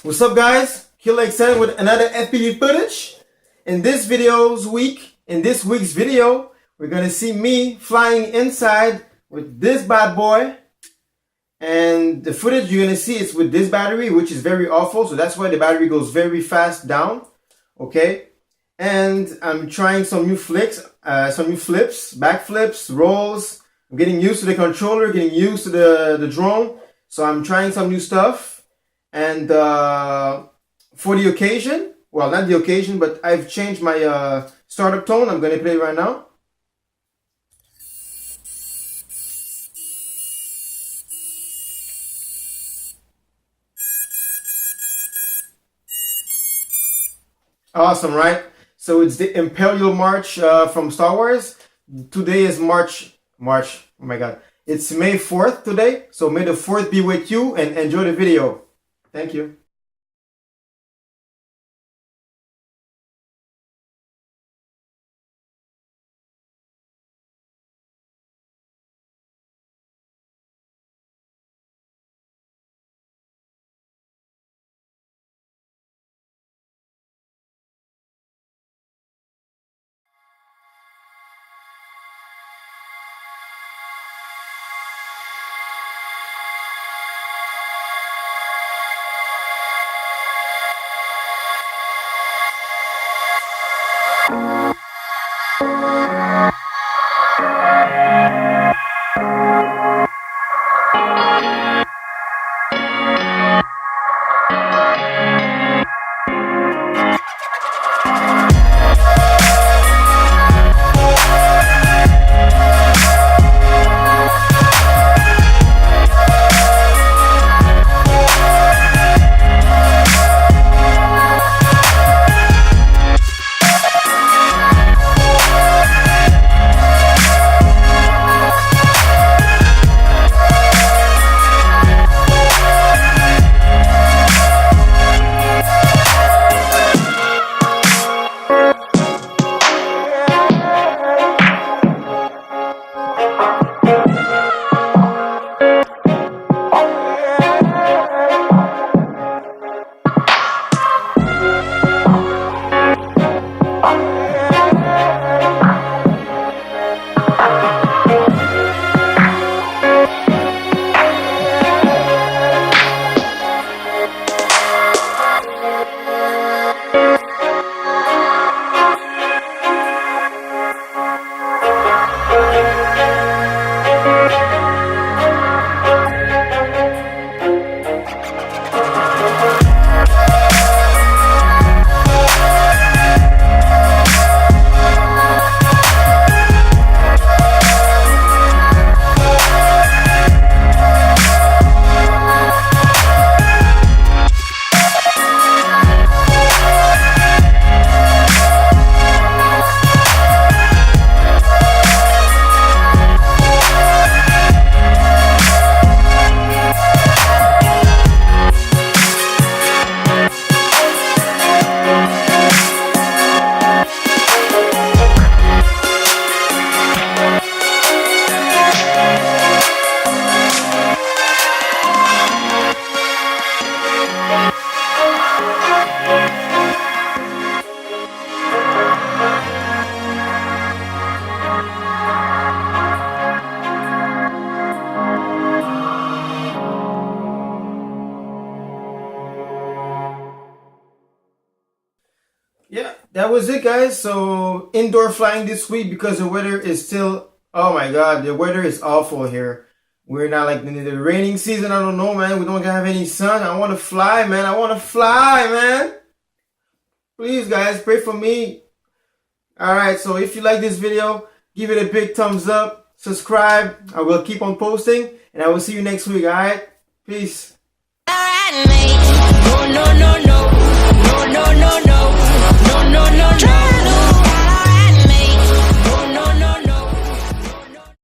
What's up, guys? QX7 with another FPV footage. In this week's video, we're gonna see me flying inside with this bad boy. And the footage you're gonna see is with this battery, which is very awful. So that's why the battery goes very fast down. Okay. And I'm trying some new flips, back flips, rolls. I'm getting used to the controller, getting used to the drone. So I'm trying some new stuff. And for the occasion, well, not the occasion, but I've changed my startup tone. I'm going to play it right now. Awesome, right? So it's the Imperial March from Star Wars. Today is March, oh my God. It's May 4th today. So may the 4th be with you and enjoy the video. Thank you. Yeah, that was it, guys. So indoor flying this week because the weather is still, oh my God, the weather is awful here. We're not like in the raining season. I don't know, man. We don't have any sun. I want to fly, man. I want to fly, man. Please, guys, pray for me. All right, so if you like this video, give it a big thumbs up. Subscribe. I will keep on posting. And I will see you next week, all right? Peace. All right, mate. No, no, no, no. No, no, no, no. No, no, no, no.